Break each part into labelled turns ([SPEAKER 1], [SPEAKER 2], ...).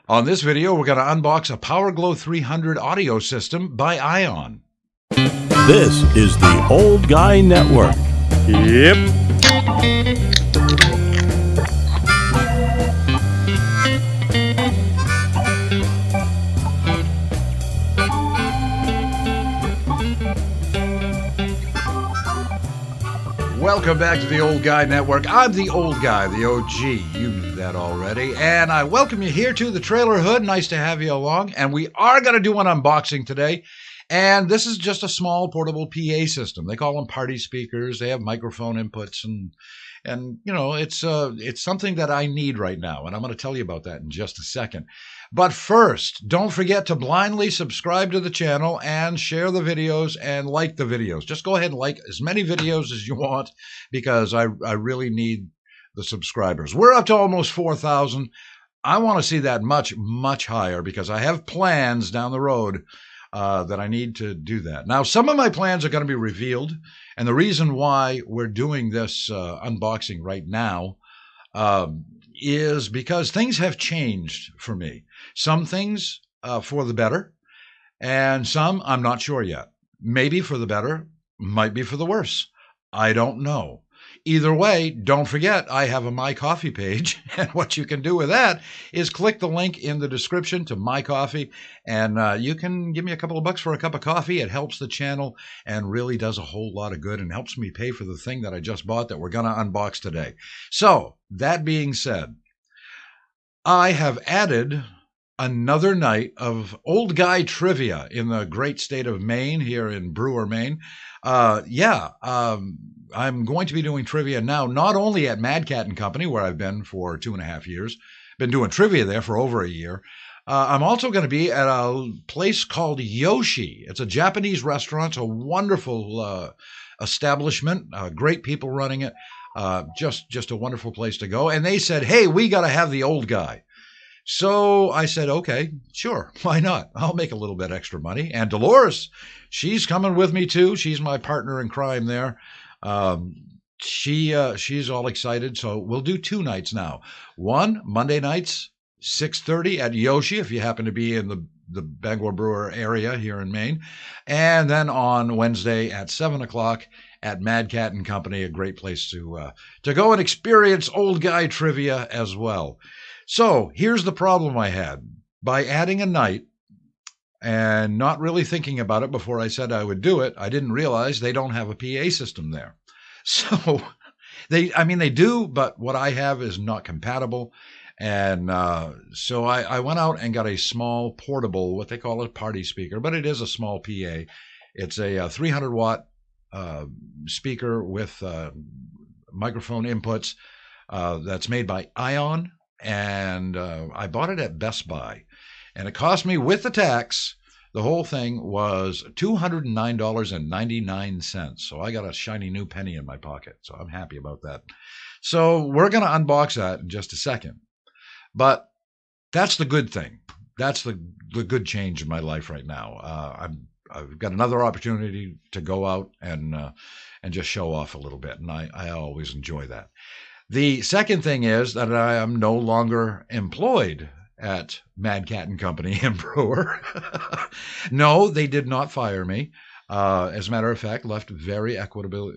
[SPEAKER 1] On this video, we're going to unbox a PowerGlow 300 audio system by Ion.
[SPEAKER 2] This is the Old Guy Network.
[SPEAKER 3] Yep.
[SPEAKER 1] Welcome back to the Old Guy Network. I'm the Old Guy, the OG. You knew that already. And I welcome you here to the Trailer Hood. Nice to have you along. And we are going to do an unboxing today. And this is just a small portable PA system. They call them party speakers. They have microphone inputs and you know, it's something that I need right now, and I'm going to tell you about that in just a second. But first, don't forget to blindly subscribe to the channel and share the videos and like the videos. Just go ahead and like as many videos as you want because I really need the subscribers. We're up to almost 4,000. I want to see that much higher because I have plans down the road that I need to do that. Now, some of my plans are going to be revealed, and the reason why we're doing this unboxing right now is because things have changed for me. Some things for the better, and some I'm not sure yet. Maybe for the better, might be for the worse. I don't know. Either way, don't forget, I have a My Coffee page, and what you can do with that is click the link in the description to My Coffee, and you can give me a couple of bucks for a cup of coffee. It helps the channel and really does a whole lot of good and helps me pay for the thing that I just bought that we're going to unbox today. So, that being said, I have added another night of Old Guy Trivia in the great state of Maine, here in Brewer, Maine. I'm going to be doing trivia now, not only at Mad Cat and Company, where I've been for 2.5 years, been doing trivia there for over a year. I'm also going to be at a place called Yoshi. It's a Japanese restaurant, a wonderful establishment, great people running it, just a wonderful place to go. And they said, hey, we got to have the Old Guy. So I said, okay, sure, why not? I'll make a little bit extra money. And Dolores, she's coming with me too. She's my partner in crime there. She's all excited. So we'll do 2 nights now. One, Monday nights, 6:30 at Yoshi, if you happen to be in the Bangor Brewer area here in Maine. And then on Wednesday at 7 o'clock at Mad Cat and Company, a great place to go and experience Old Guy Trivia as well. So here's the problem I had. By adding a night and not really thinking about it before I said I would do it, I didn't realize they don't have a PA system there. So they do, but what I have is not compatible. And so I went out and got a small portable, what they call a party speaker, but it is a small PA. It's a 300 watt speaker with microphone inputs that's made by Ion. And I bought it at Best Buy, and it cost me, with the tax, the whole thing was $209.99. So I got a shiny new penny in my pocket, so I'm happy about that. So we're going to unbox that in just a second. But that's the good thing. That's the good change in my life right now. I've got another opportunity to go out and just show off a little bit, and I always enjoy that. The second thing is that I am no longer employed at Mad Cat and Company in Brewer. No, they did not fire me. As a matter of fact, left very equitably.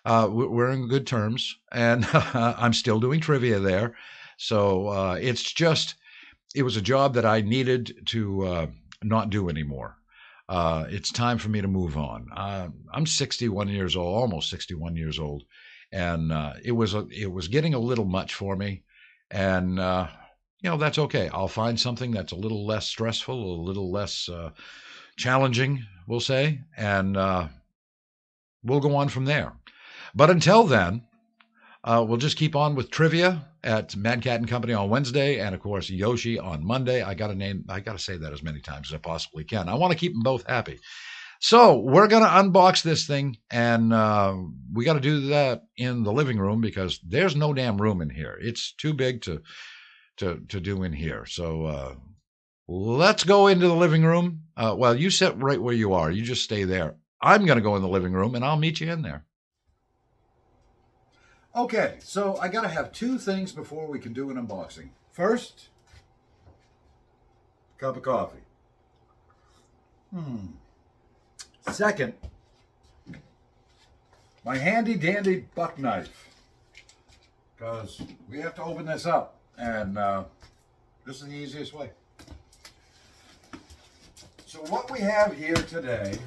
[SPEAKER 1] We're in good terms, and I'm still doing trivia there. So it was a job that I needed to not do anymore. It's time for me to move on. I'm 61 years old, almost 61 years old, and it was getting a little much for me, and that's okay. I'll find something that's a little less stressful, a little less challenging, we'll say, and we'll go on from there. But until then, we'll just keep on with trivia at Mad Cat and Company on Wednesday, and of course Yoshi on Monday. I got to say that as many times as I possibly can. I want to keep them both happy. So we're going to unbox this thing, and we got to do that in the living room because there's no damn room in here. It's too big to do in here. So let's go into the living room. Well, you sit right where you are. You just stay there. I'm going to go in the living room, and I'll meet you in there. Okay, so I gotta have two things before we can do an unboxing. First, cup of coffee. Second, my handy dandy buck knife. Because we have to open this up, and this is the easiest way. So what we have here today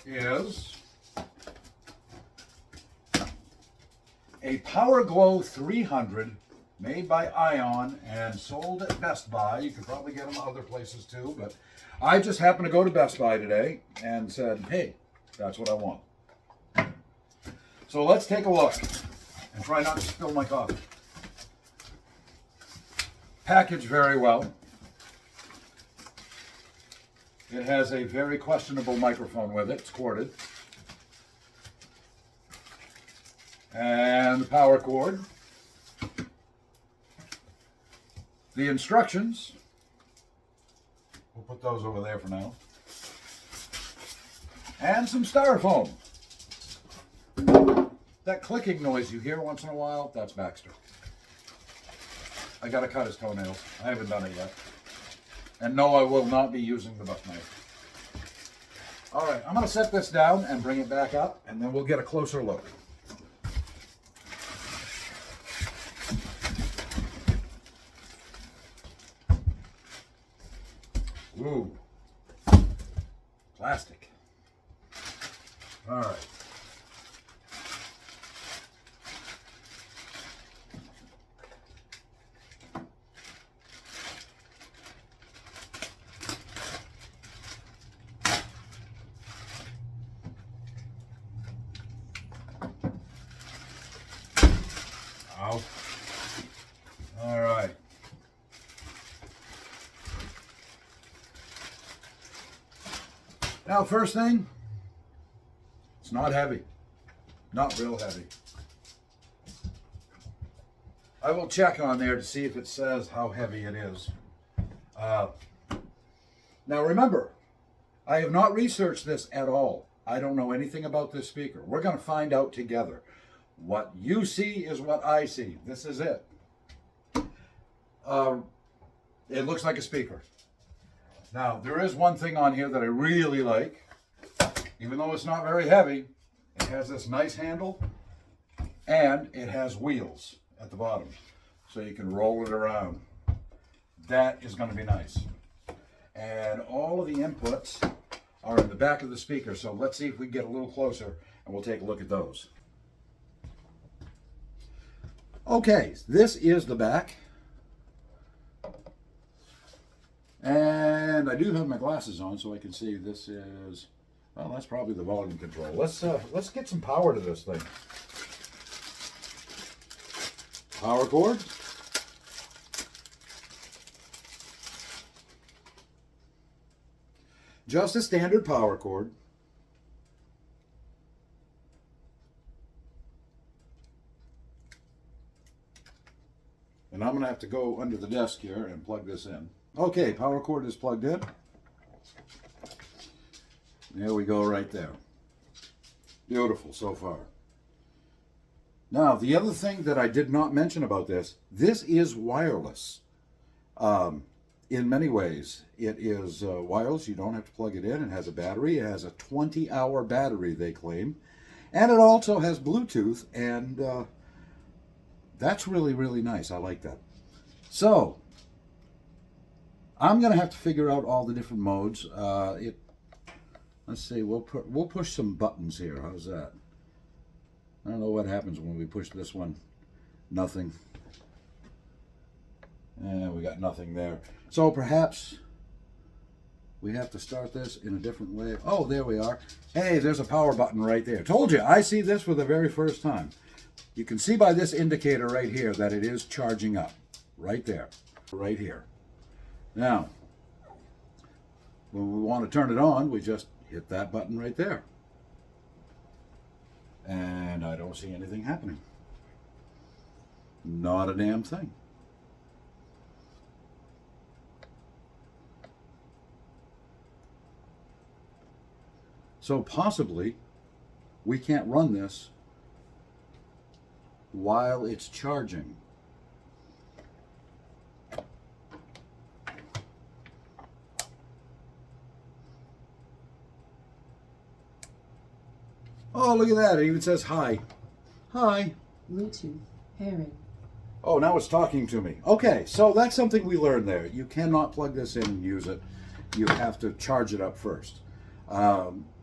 [SPEAKER 1] is a Power Glow 300 made by Ion and sold at Best Buy. You could probably get them other places too, but I just happened to go to Best Buy today and said, hey, that's what I want. So let's take a look and try not to spill my coffee. Packaged very well. It has a very questionable microphone with it. It's corded. And the power cord. The instructions. We'll put those over there for now. And some styrofoam. That clicking noise you hear once in a while, that's Baxter. I gotta cut his toenails. I haven't done it yet. And no, I will not be using the buck knife. All right, I'm gonna set this down and bring it back up, and then we'll get a closer look. Ooh, plastic. All right. Ow. All right. Now, first thing, it's not heavy. Not real heavy. I will check on there to see if it says how heavy it is. Now remember, I have not researched this at all. I don't know anything about this speaker. We're going to find out together. What you see is what I see. This is it. It looks like a speaker. Now, there is one thing on here that I really like. Even though it's not very heavy, it has this nice handle and it has wheels at the bottom. So you can roll it around. That is going to be nice. And all of the inputs are in the back of the speaker. So let's see if we can get a little closer and we'll take a look at those. Okay, this is the back. And I do have my glasses on so I can see this is, well, that's probably the volume control. Let's get some power to this thing. Power cord. Just a standard power cord. And I'm going to have to go under the desk here and plug this in. Okay, power cord is plugged in. There we go right there. Beautiful so far. Now, the other thing that I did not mention about this is wireless. In many ways, it is wireless. You don't have to plug it in. It has a battery. It has a 20-hour battery, they claim. And it also has Bluetooth, and that's really, really nice. I like that. So, I'm going to have to figure out all the different modes. Let's see, we'll push some buttons here. How's that? I don't know what happens when we push this one. Nothing. And we got nothing there. So perhaps we have to start this in a different way. Oh, there we are. Hey, there's a power button right there. Told you, I see this for the very first time. You can see by this indicator right here that it is charging up. Right there. Right here. Now, when we want to turn it on, we just hit that button right there. And I don't see anything happening. Not a damn thing. So possibly we can't run this while it's charging. Oh, look at that. It even says hi. Hi.
[SPEAKER 3] Bluetooth pairing.
[SPEAKER 1] Oh, now it's talking to me. Okay, so that's something we learned there. You cannot plug this in and use it. You have to charge it up first.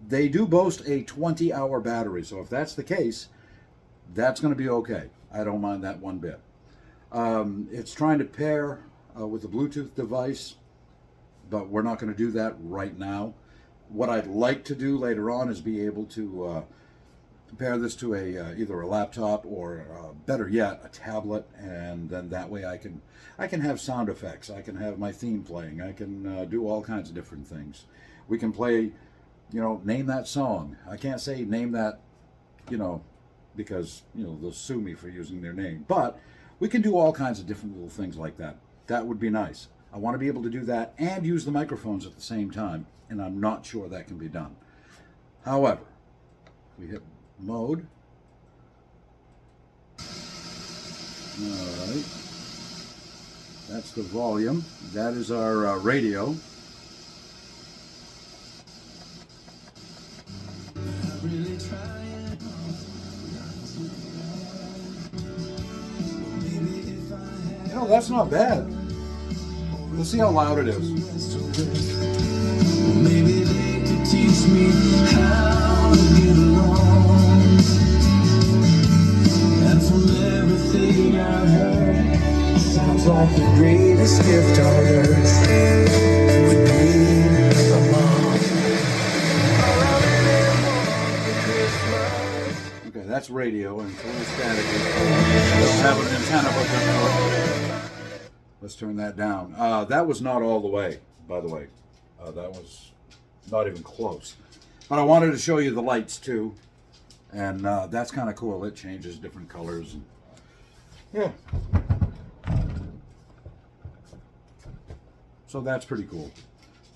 [SPEAKER 1] They do boast a 20-hour battery, so if that's the case, that's going to be okay. I don't mind that one bit. It's trying to pair with a Bluetooth device, but we're not going to do that right now. What I'd like to do later on is be able to pair this to either a laptop or better yet a tablet, and then that way I can have sound effects, I can have my theme playing, I can do all kinds of different things. We can play, name that song. I can't say name that, because they'll sue me for using their name, but we can do all kinds of different little things like that. That would be nice. I want to be able to do that and use the microphones at the same time, and I'm not sure that can be done. However, we hit mode. All right. That's the volume. That is our radio. That's not bad. Let's see how loud it is. Maybe they could teach me how to get along. And from everything I heard, sounds like the greatest gift on earth would be a mom. Okay, that's radio and it's a little staticky. I don't have an antenna hooked up to it. Let's turn that down. That was not all the way, by the way. That was not even close. But I wanted to show you the lights too. And that's kind of cool. It changes different colors. And, yeah. So that's pretty cool.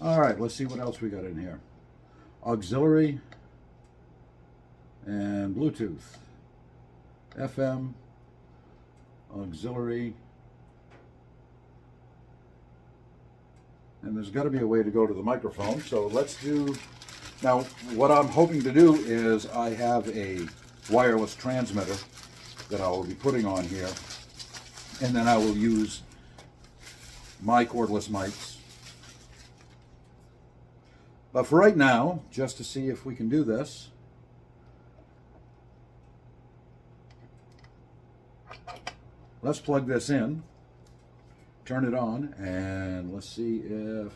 [SPEAKER 1] All right, let's see what else we got in here. Auxiliary and Bluetooth. FM, auxiliary. And there's got to be a way to go to the microphone. So let's do, now what I'm hoping to do is I have a wireless transmitter that I will be putting on here. And then I will use my cordless mics. But for right now, just to see if we can do this, let's plug this in. Turn it on and let's see if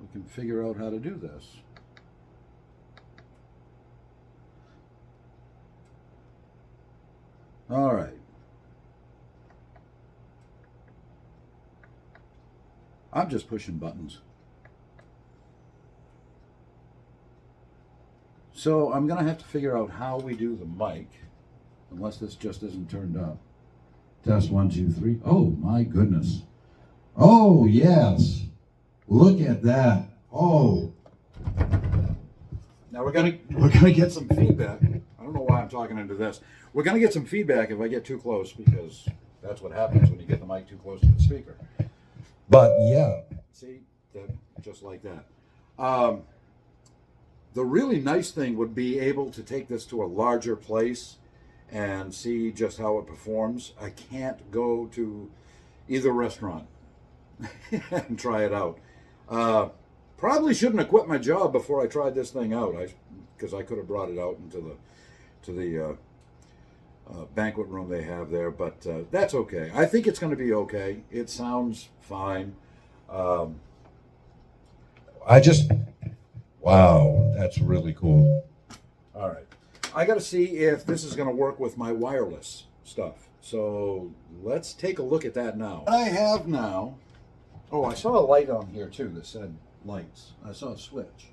[SPEAKER 1] we can figure out how to do this. All right. I'm just pushing buttons. So I'm going to have to figure out how we do the mic, unless this just isn't turned up. Test 1, 2, 3. Oh my goodness. Oh yes. Look at that. Oh. Now we're gonna get some feedback. I don't know why I'm talking into this. We're gonna get some feedback if I get too close, because that's what happens when you get the mic too close to the speaker. But yeah, see, just like that. The really nice thing would be able to take this to a larger place and see just how it performs. I can't go to either restaurant and try it out. Probably shouldn't have quit my job before I tried this thing out, because I could have brought it out into the banquet room they have there, but that's okay. I think it's going to be okay. It sounds fine. Wow, that's really cool. All right. I got to see if this is going to work with my wireless stuff. So let's take a look at that now. What I have now, oh, I saw a light on here too that said lights. I saw a switch.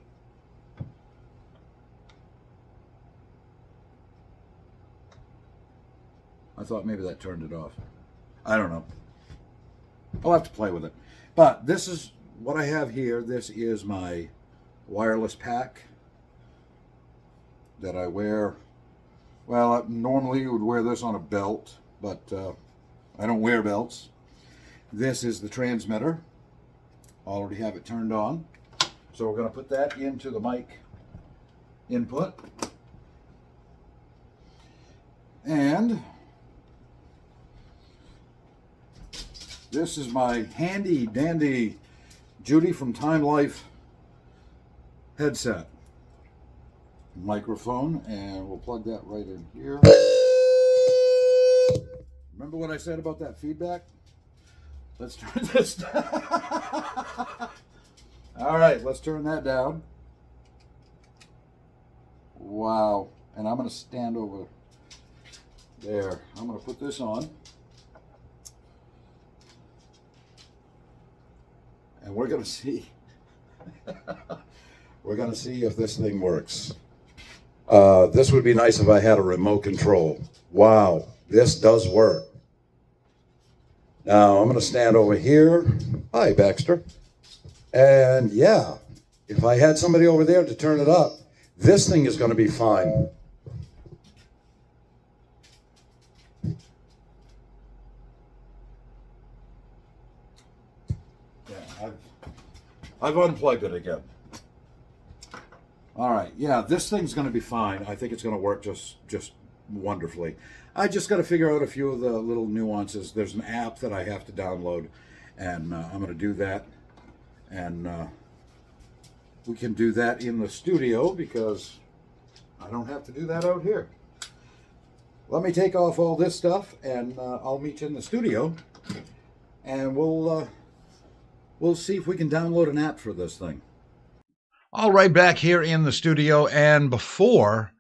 [SPEAKER 1] I thought maybe that turned it off. I don't know. I'll have to play with it. But this is what I have here. This is my wireless pack that I wear Well, normally you would wear this on a belt, but I don't wear belts. This is the transmitter. Already have it turned on. So we're going to put that into the mic input. And this is my handy dandy Judy from Time Life headset. Microphone, and we'll plug that right in here. Remember what I said about that feedback? Let's turn this down. All right, let's turn that down. Wow. And I'm going to stand over there. I'm going to put this on. And we're going to see. We're going to see if this thing works. This would be nice if I had a remote control. Wow, this does work. Now I'm going to stand over here. Hi, Baxter. And yeah, if I had somebody over there to turn it up, this thing is going to be fine. Yeah, I've unplugged it again. All right, yeah, this thing's going to be fine. I think it's going to work just wonderfully. I just got to figure out a few of the little nuances. There's an app that I have to download, and I'm going to do that. And we can do that in the studio because I don't have to do that out here. Let me take off all this stuff, and I'll meet you in the studio, and we'll see if we can download an app for this thing. All right, back here in the studio, and before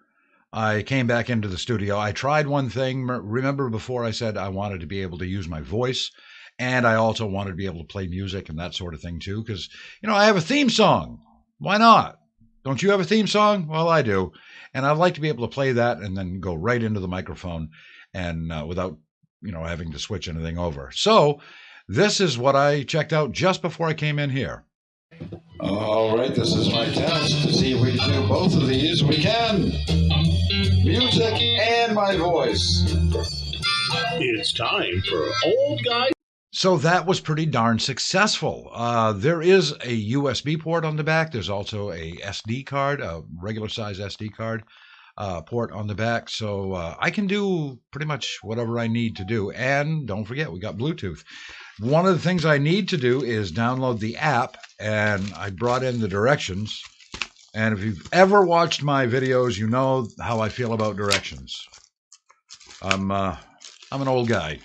[SPEAKER 1] I came back into the studio, I tried one thing. Remember before I said I wanted to be able to use my voice, and I also wanted to be able to play music and that sort of thing too, because, I have a theme song. Why not? Don't you have a theme song? Well, I do. And I'd like to be able to play that and then go right into the microphone and without, having to switch anything over. So this is what I checked out just before I came in here. All right, this is my test to see if we can do both of these. We can. Music and my voice.
[SPEAKER 2] It's time for Old Guy.
[SPEAKER 1] So that was pretty darn successful. There is a USB port on the back. There's also a SD card, a regular size SD card port on the back. So I can do pretty much whatever I need to do. And don't forget, we got Bluetooth. One of the things I need to do is download the app, and I brought in the directions. And if you've ever watched my videos, you know how I feel about directions. I'm an old guy.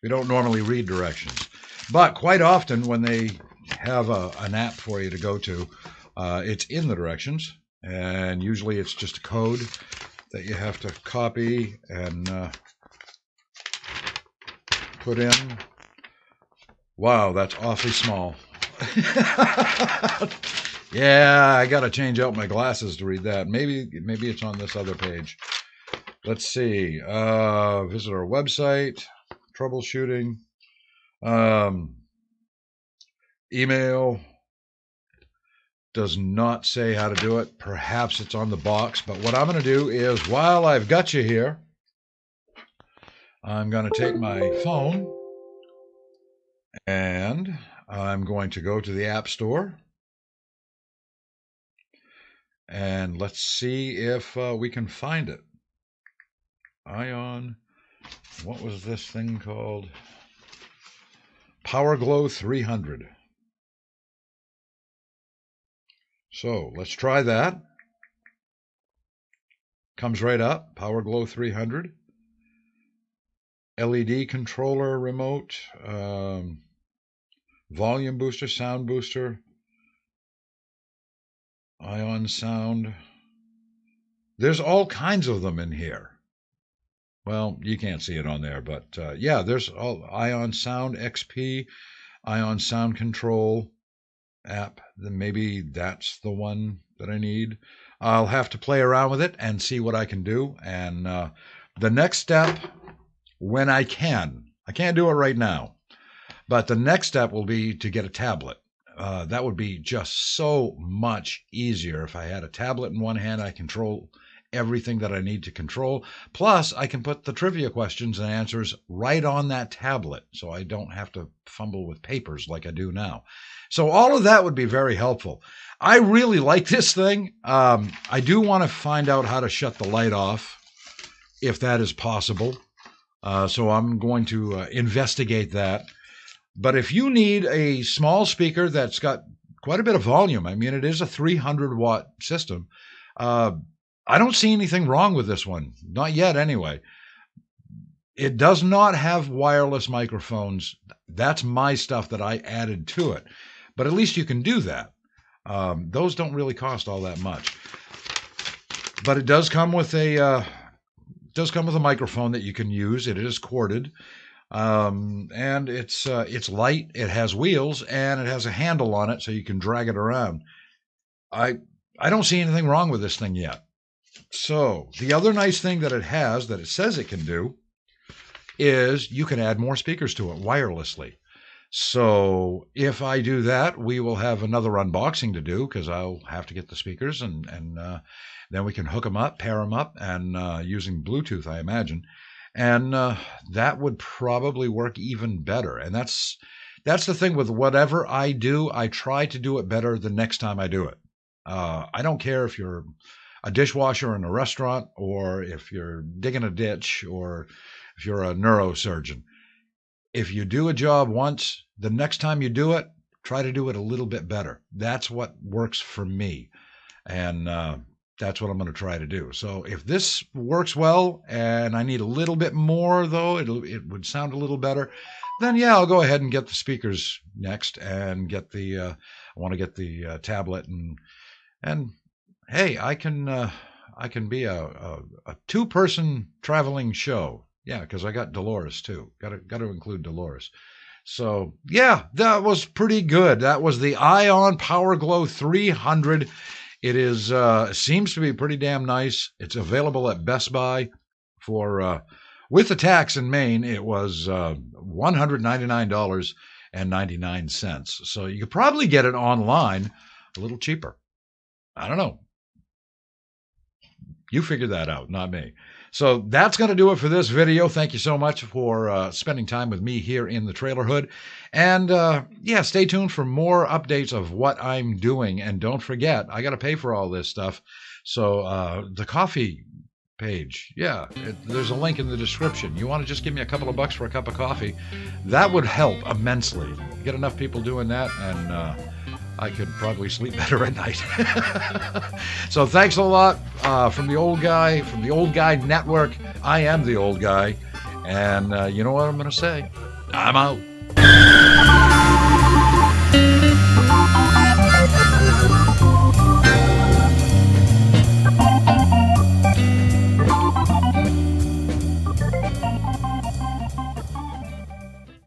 [SPEAKER 1] We don't normally read directions. But quite often when they have an app for you to go to, it's in the directions. And usually it's just a code that you have to copy and put in. Wow, that's awfully small. Yeah, I got to change out my glasses to read that. Maybe it's on this other page. Let's see. Visit our website. Troubleshooting. Email. Does not say how to do it. Perhaps it's on the box. But what I'm going to do is, while I've got you here, I'm going to take my phone and I'm going to go to the App Store. And let's see if we can find it. Ion. What was this thing called? Power Glow 300. So let's try that. Comes right up. Power Glow 300. LED controller remote. Volume booster, sound booster. Ion sound. There's all kinds of them in here. Well, you can't see it on there, but yeah, there's all Ion Sound XP, Ion Sound Control app. Then maybe that's the one that I need. I'll have to play around with it and see what I can do. And the next step, when I can't do it right now, but the next step will be to get a tablet. That would be just so much easier if I had a tablet in one hand. I control everything that I need to control. Plus, I can put the trivia questions and answers right on that tablet, so I don't have to fumble with papers like I do now. So all of that would be very helpful. I really like this thing. I do want to find out how to shut the light off, if that is possible. So I'm going to investigate that. But if you need a small speaker that's got quite a bit of volume, I mean, it is a 300-watt system, I don't see anything wrong with this one. Not yet, anyway. It does not have wireless microphones. That's my stuff that I added to it. But at least you can do that. Those don't really cost all that much. But it does come with a microphone that you can use. It is corded. And it's light, it has wheels, and it has a handle on it so you can drag it around. I don't see anything wrong with this thing yet. So the other nice thing that it has, that it says it can do, is you can add more speakers to it wirelessly. So if I do that, we will have another unboxing to do, because I'll have to get the speakers, and then we can hook them up, pair them up, and using Bluetooth, I imagine. And that would probably work even better. And that's the thing with whatever I do, I try to do it better the next time I do it. I don't care if you're a dishwasher in a restaurant, or if you're digging a ditch, or if you're a neurosurgeon. If you do a job once, the next time you do it, try to do it a little bit better. That's what works for me. And that's what I'm going to try to do. So if this works well, and I need a little bit more, though, it would sound a little better, then yeah, I'll go ahead and get the speakers next, and get I want to get the tablet, and hey, I can be a two-person traveling show. Yeah, because I got Dolores too. Got to include Dolores. So yeah, that was pretty good. That was the Ion Power Glow 300. It is seems to be pretty damn nice. It's available at Best Buy for with the tax in Maine. It was $199.99. So you could probably get it online a little cheaper. I don't know. You figure that out, not me. So that's going to do it for this video. Thank you so much for spending time with me here in the Trailer Hood. And yeah, stay tuned for more updates of what I'm doing. And don't forget, I got to pay for all this stuff. So the coffee page, yeah, there's a link in the description. You want to just give me a couple of bucks for a cup of coffee? That would help immensely. Get enough people doing that, and I could probably sleep better at night. So thanks a lot from the old guy, from the Old Guy Network. I am the old guy. And you know what I'm going to say? I'm out.